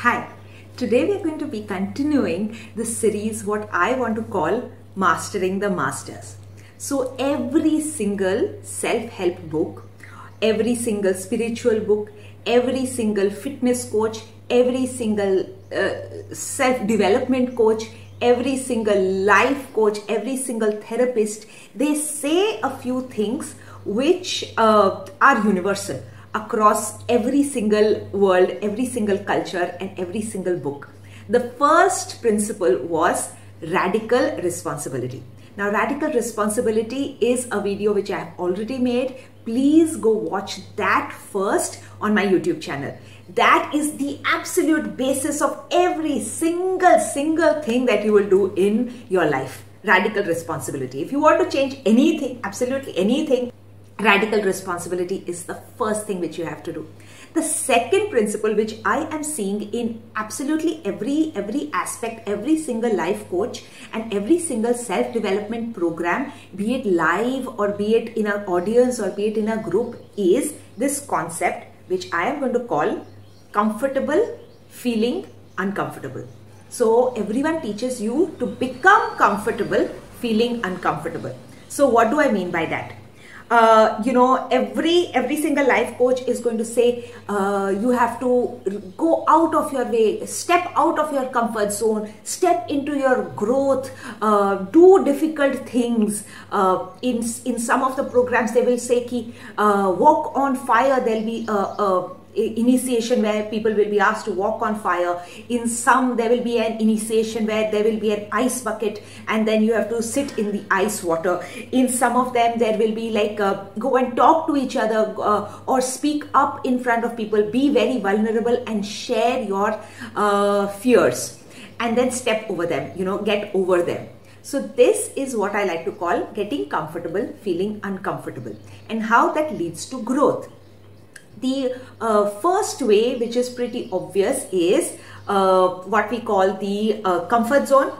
Hi, today we are going to be continuing the series what I want to call Mastering the Masters. So every single self-help book, every single spiritual book, every single fitness coach, every single self-development coach, every single life coach, every single therapist, they say a few things which are universal across every single world, every single culture and every single book. The first principle was radical responsibility. Now, radical responsibility is a video which I have already made. Please go watch that first on my YouTube channel. That is the absolute basis of every single thing that you will do in your life. Radical responsibility. If you want to change anything, absolutely anything, radical responsibility is the first thing which you have to do. The second principle which I am seeing in absolutely every aspect, every single life coach and every single self-development program, be it live or be it in an audience or be it in a group, is this concept which I am going to call comfortable feeling uncomfortable. So everyone teaches you to become comfortable feeling uncomfortable. So what do I mean by that? Every single life coach is going to say you have to go out of your way, step out of your comfort zone, step into your growth, do difficult things. In some of the programs they will say ki, walk on fire. There'll be initiation where people will be asked to walk on fire. In some there will be an initiation where there will be an ice bucket and then you have to sit in the ice water. In some of them there will be like go and talk to each other or speak up in front of people, be very vulnerable and share your fears and then step over them, get over them. So this is what I like to call getting comfortable feeling uncomfortable and how that leads to growth. The first way, which is pretty obvious, is what we call the comfort zone.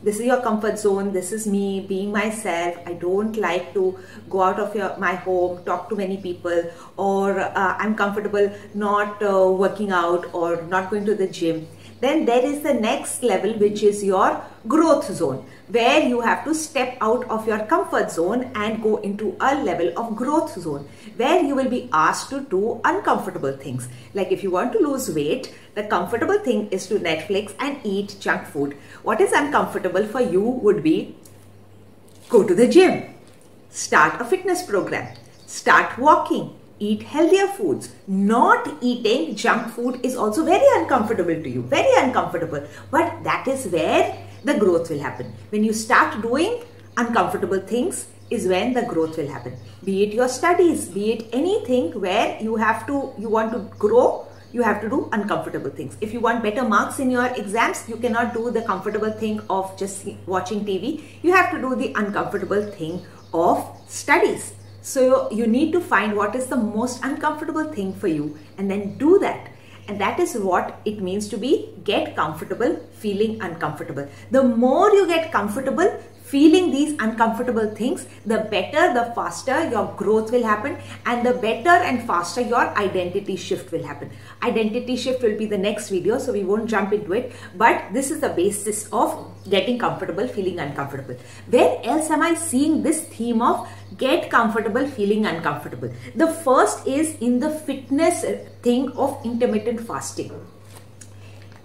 This is your comfort zone. This is me being myself. I don't like to go out of my home, talk to many people, or I'm comfortable not working out or not going to the gym. Then there is the next level, which is your growth zone, where you have to step out of your comfort zone and go into a level of growth zone, where you will be asked to do uncomfortable things. Like if you want to lose weight, the comfortable thing is to Netflix and eat junk food. What is uncomfortable for you would be go to the gym, start a fitness program, start walking, eat healthier foods. Not eating junk food is also very uncomfortable to you, very uncomfortable. But that is where the growth will happen. When you start doing uncomfortable things is when the growth will happen. Be it your studies, be it anything where you want to grow, you have to do uncomfortable things. If you want better marks in your exams, you cannot do the comfortable thing of just watching TV. You have to do the uncomfortable thing of studies. So you need to find what is the most uncomfortable thing for you and then do that. And that is what it means to get comfortable feeling uncomfortable. The more you get comfortable feeling these uncomfortable things, the better, the faster your growth will happen and the better and faster your identity shift will happen. Identity shift will be the next video, so we won't jump into it. But this is the basis of getting comfortable feeling uncomfortable. Where else am I seeing this theme of get comfortable feeling uncomfortable? The first is in the fitness thing of intermittent fasting.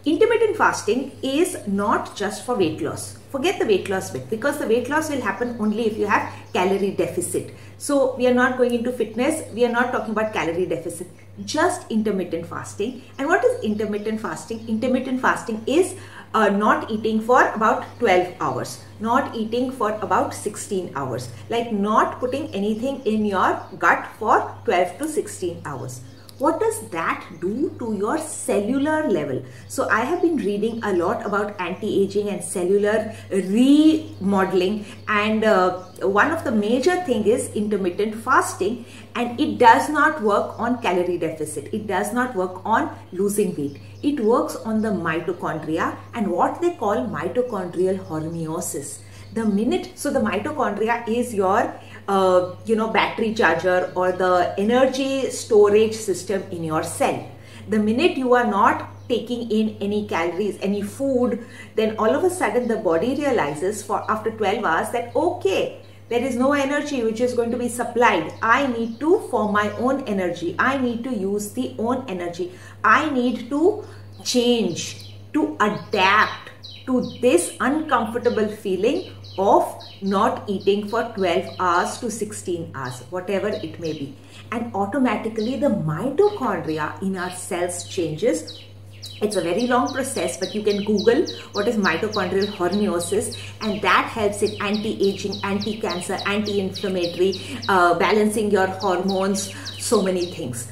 Intermittent fasting is not just for weight loss. Forget the weight loss bit, because the weight loss will happen only if you have calorie deficit. So we are not going into fitness. We are not talking about calorie deficit, just intermittent fasting. And what is intermittent fasting? Intermittent fasting is not eating for about 12 hours, not eating for about 16 hours, like not putting anything in your gut for 12 to 16 hours. What does that do to your cellular level? So I have been reading a lot about anti-aging and cellular remodeling, and one of the major thing is intermittent fasting, and it does not work on calorie deficit. It does not work on losing weight. It works on the mitochondria and what they call mitochondrial hormesis. The mitochondria is your battery charger or the energy storage system in your cell. The minute you are not taking in any calories, any food, then all of a sudden the body realizes after 12 hours that, okay, there is no energy which is going to be supplied. I need to form my own energy. I need to use the own energy. I need to change, to adapt to this uncomfortable feeling of not eating for 12 hours to 16 hours, whatever it may be. And automatically the mitochondria in our cells changes. It's a very long process, but you can Google what is mitochondrial hormesis, and that helps in anti-aging, anti-cancer, anti-inflammatory, balancing your hormones, so many things.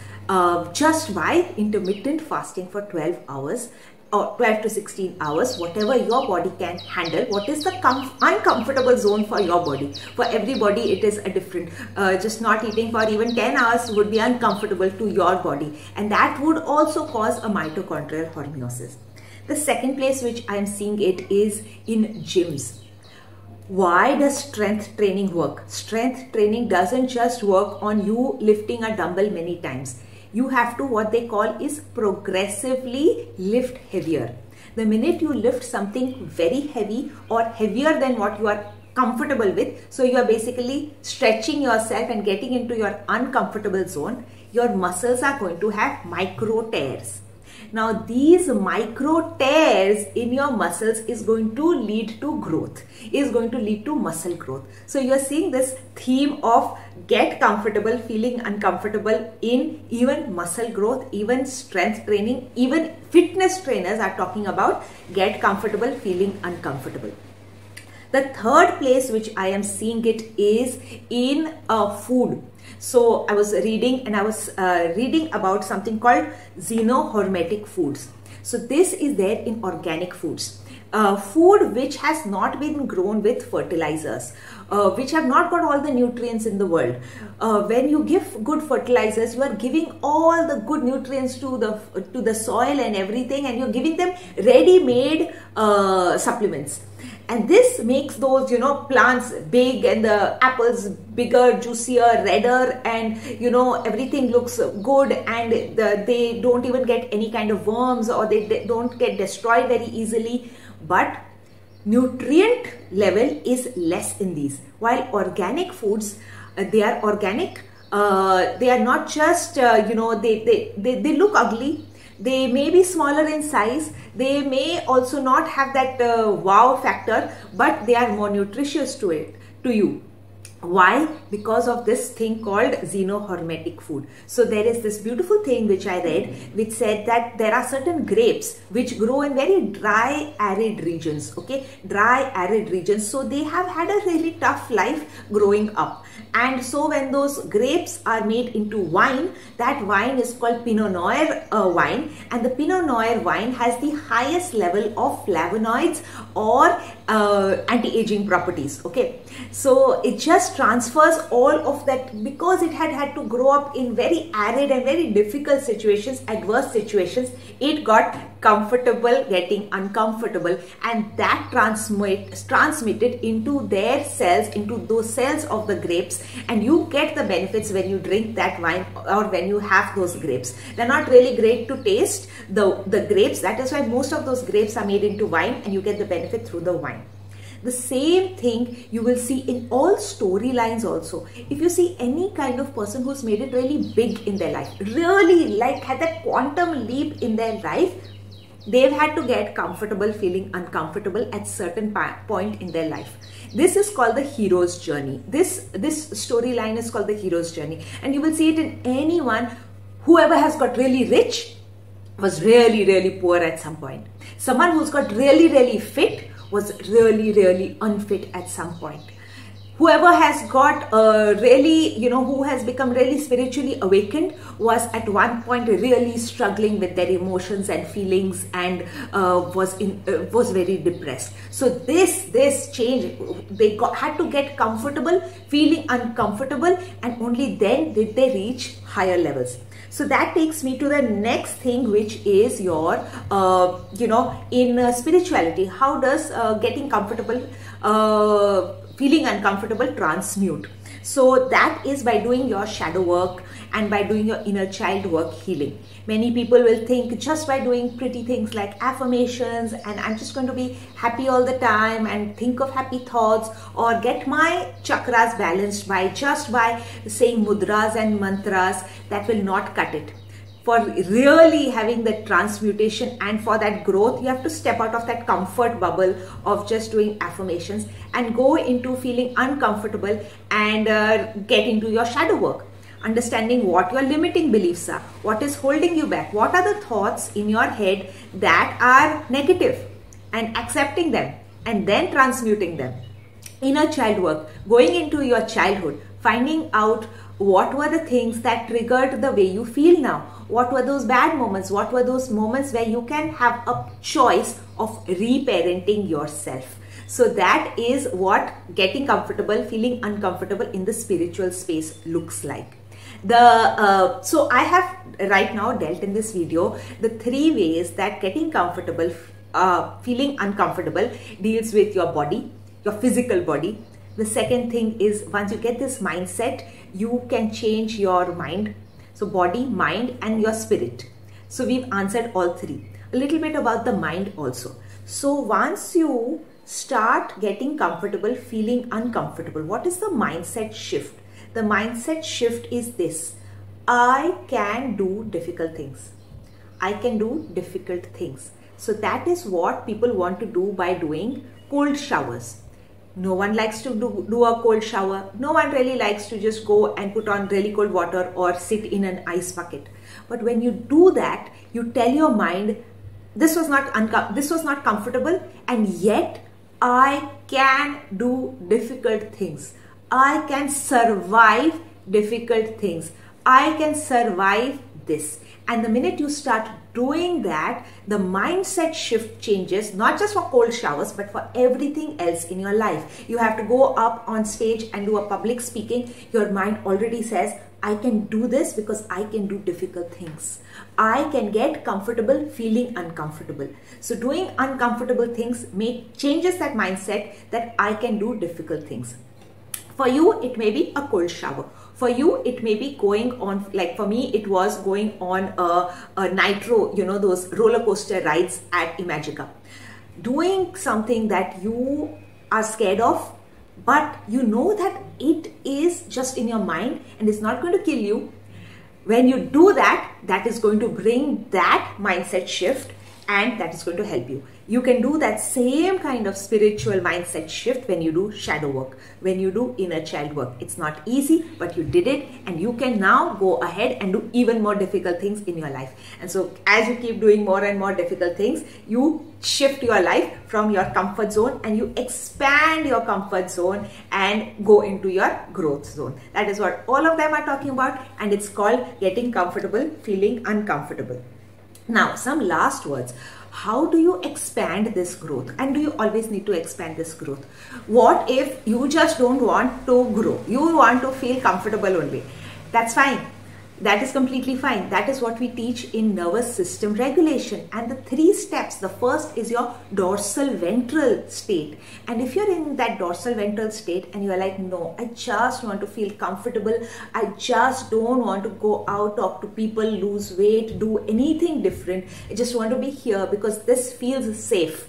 Just by intermittent fasting for 12 hours or 12 to 16 hours, whatever your body can handle. What is the uncomfortable zone for your body? For everybody it is a different, just not eating for even 10 hours would be uncomfortable to your body, and that would also cause a mitochondrial hormesis. The second place which I am seeing it is in gyms. Why does strength training work? Strength training doesn't just work on you lifting a dumbbell many times. You have to, what they call is, progressively lift heavier. The minute you lift something very heavy or heavier than what you are comfortable with, so you are basically stretching yourself and getting into your uncomfortable zone, your muscles are going to have micro tears. Now these micro tears in your muscles is going to lead to growth, is going to lead to muscle growth. So you are seeing this theme of get comfortable, feeling uncomfortable in even muscle growth, even strength training, even fitness trainers are talking about get comfortable, feeling uncomfortable. The third place which I am seeing it is in food. So I was reading, and I was reading about something called xenohormetic foods. So this is there in organic foods. Food which has not been grown with fertilizers, which have not got all the nutrients in the world. When you give good fertilizers, you are giving all the good nutrients to the soil and everything, and you're giving them ready-made supplements. And this makes those, plants big, and the apples bigger, juicier, redder, and, everything looks good, and they don't even get any kind of worms, or they don't get destroyed very easily. But nutrient level is less in these. While organic foods, they are organic. They are not just, they look ugly. They may be smaller in size. They may also not have that wow factor, but they are more nutritious to you. Why? Because of this thing called xenohormetic food. So there is this beautiful thing which I read, which said that there are certain grapes which grow in very dry, arid regions. Okay, dry, arid regions. So they have had a really tough life growing up. And so when those grapes are made into wine, that wine is called Pinot Noir wine. And the Pinot Noir wine has the highest level of flavonoids or anti-aging properties. Okay, so it just transfers all of that, because it had to grow up in very arid and very difficult situations, adverse situations. It got comfortable getting uncomfortable, and that transmitted into their cells, into those cells of the grapes, and you get the benefits when you drink that wine or when you have those grapes. They're not really great to taste, the grapes. That is why most of those grapes are made into wine, and you get the benefit through the wine. The same thing you will see in all storylines also. If you see any kind of person who's made it really big in their life, really like had that quantum leap in their life, they've had to get comfortable feeling uncomfortable at certain point in their life. This is called the hero's journey. This storyline is called the hero's journey, and you will see it in anyone. Whoever has got really rich was really poor at some point. Someone who's got really fit was really unfit at some point. Whoever has got who has become really spiritually awakened was at one point really struggling with their emotions and feelings, and was very depressed. So this change, they had to get comfortable, feeling uncomfortable, and only then did they reach higher levels. So that takes me to the next thing, which is your, in spirituality, how does getting comfortable, feeling uncomfortable transmute? So that is by doing your shadow work and by doing your inner child work healing. Many people will think just by doing pretty things like affirmations and I'm just going to be happy all the time and think of happy thoughts or get my chakras balanced by saying mudras and mantras, that will not cut it. For really having that transmutation and for that growth, you have to step out of that comfort bubble of just doing affirmations and go into feeling uncomfortable and get into your shadow work. Understanding what your limiting beliefs are, what is holding you back, what are the thoughts in your head that are negative, and accepting them and then transmuting them. Inner child work, going into your childhood, finding out what were the things that triggered the way you feel now. What were those bad moments? What were those moments where you can have a choice of reparenting yourself? So that is what getting comfortable, feeling uncomfortable in the spiritual space looks like. So I have right now dealt in this video the 3 ways that getting comfortable, feeling uncomfortable deals with your body, your physical body. The second thing is once you get this mindset, you can change your mind. So body, mind and your spirit. So we've answered all 3. A little bit about the mind also. So once you start getting comfortable, feeling uncomfortable, what is the mindset shift? The mindset shift is this: I can do difficult things. I can do difficult things. So that is what people want to do by doing cold showers. No one likes to do a cold shower. No one really likes to just go and put on really cold water or sit in an ice bucket. But when you do that, you tell your mind, this was not comfortable, and yet I can do difficult things. I can survive difficult things. I can survive this. And the minute you start doing that, the mindset shift changes, not just for cold showers, but for everything else in your life. You have to go up on stage and do a public speaking. Your mind already says, I can do this because I can do difficult things. I can get comfortable feeling uncomfortable. So doing uncomfortable things changes that mindset that I can do difficult things. For you, it may be a cold shower. For you, it may be going on, like for me, it was going on a nitro, those roller coaster rides at Imagica. Doing something that you are scared of, but you know that it is just in your mind and it's not going to kill you. When you do that, that is going to bring that mindset shift and that is going to help you. You can do that same kind of spiritual mindset shift when you do shadow work, when you do inner child work. It's not easy, but you did it and you can now go ahead and do even more difficult things in your life. And so as you keep doing more and more difficult things, you shift your life from your comfort zone and you expand your comfort zone and go into your growth zone. That is what all of them are talking about, and it's called getting comfortable, feeling uncomfortable. Now, some last words. How do you expand this growth? And do you always need to expand this growth? What if you just don't want to grow? You want to feel comfortable only. That's fine. That is completely fine. That is what we teach in nervous system regulation. And the 3 steps, the first is your dorsal ventral state. And if you're in that dorsal ventral state and you're like, no, I just want to feel comfortable. I just don't want to go out, talk to people, lose weight, do anything different. I just want to be here because this feels safe.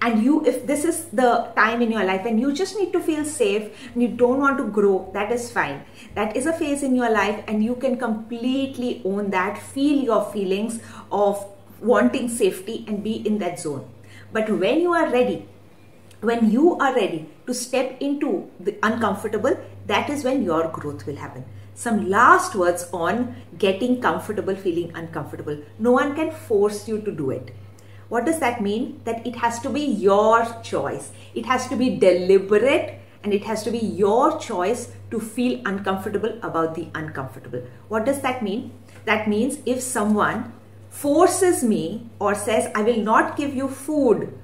And if this is the time in your life and you just need to feel safe and you don't want to grow, that is fine. That is a phase in your life and you can completely own that, feel your feelings of wanting safety and be in that zone. But when you are ready to step into the uncomfortable, that is when your growth will happen. Some last words on getting comfortable, feeling uncomfortable. No one can force you to do it. What does that mean? That it has to be your choice. It has to be deliberate and it has to be your choice to feel uncomfortable about the uncomfortable. What does that mean? That means if someone forces me or says, I will not give you food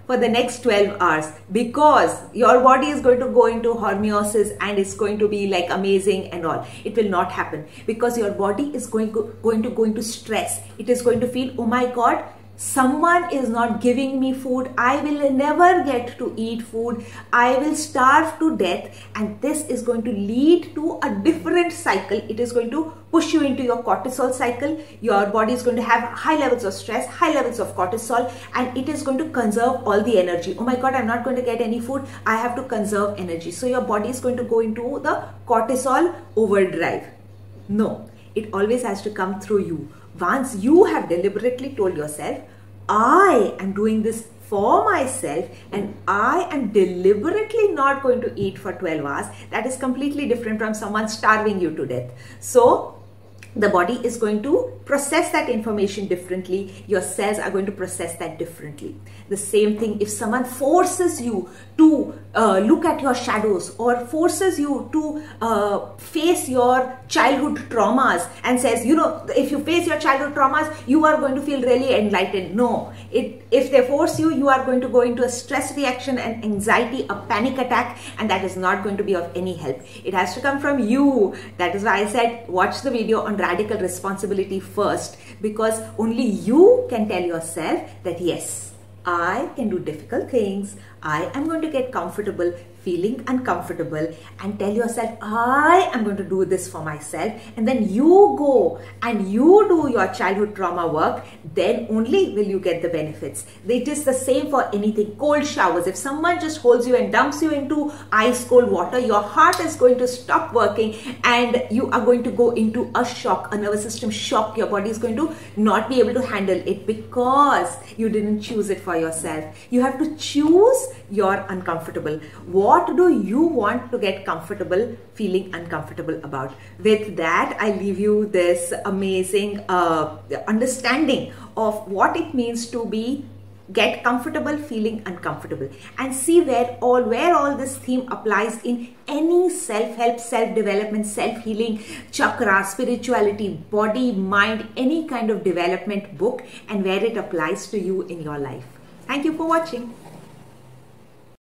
for the next 12 hours because your body is going to go into hormesis and it's going to be like amazing and all. It will not happen because your body is going to go into stress. It is going to feel, oh my God, someone is not giving me food, I will never get to eat food, I will starve to death, and this is going to lead to a different cycle. It is going to push you into your cortisol cycle. Your body is going to have high levels of stress, high levels of cortisol, and it is going to conserve all the energy. Oh my God, I'm not going to get any food, I have to conserve energy. So your body is going to go into the cortisol overdrive. No, it always has to come through you. Once you have deliberately told yourself, I am doing this for myself and I am deliberately not going to eat for 12 hours, that is completely different from someone starving you to death. So the body is going to process that information differently. Your cells are going to process that differently. The same thing if someone forces you to look at your shadows or forces you to face your childhood traumas and says, you know, if you face your childhood traumas, you are going to feel really enlightened. No, if they force you, you are going to go into a stress reaction and anxiety, a panic attack, and that is not going to be of any help. It has to come from you. That is why I said watch the video on radical responsibility first, because only you can tell yourself that yes, I can do difficult things, I am going to get comfortable feeling uncomfortable, and tell yourself I am going to do this for myself, and then you go and you do your childhood trauma work, then only will you get the benefits. It is the same for anything. Cold showers, if someone just holds you and dumps you into ice cold water, your heart is going to stop working and you are going to go into a shock, a nervous system shock. Your body is going to not be able to handle it because you didn't choose it for yourself. You have to choose your uncomfortable. What do you want to get comfortable feeling uncomfortable about? With that, I leave you this amazing understanding of what it means to get comfortable feeling uncomfortable, and see where all this theme applies in any self-help, self-development, self-healing, chakra, spirituality, body, mind, any kind of development book, and where it applies to you in your life. Thank you for watching.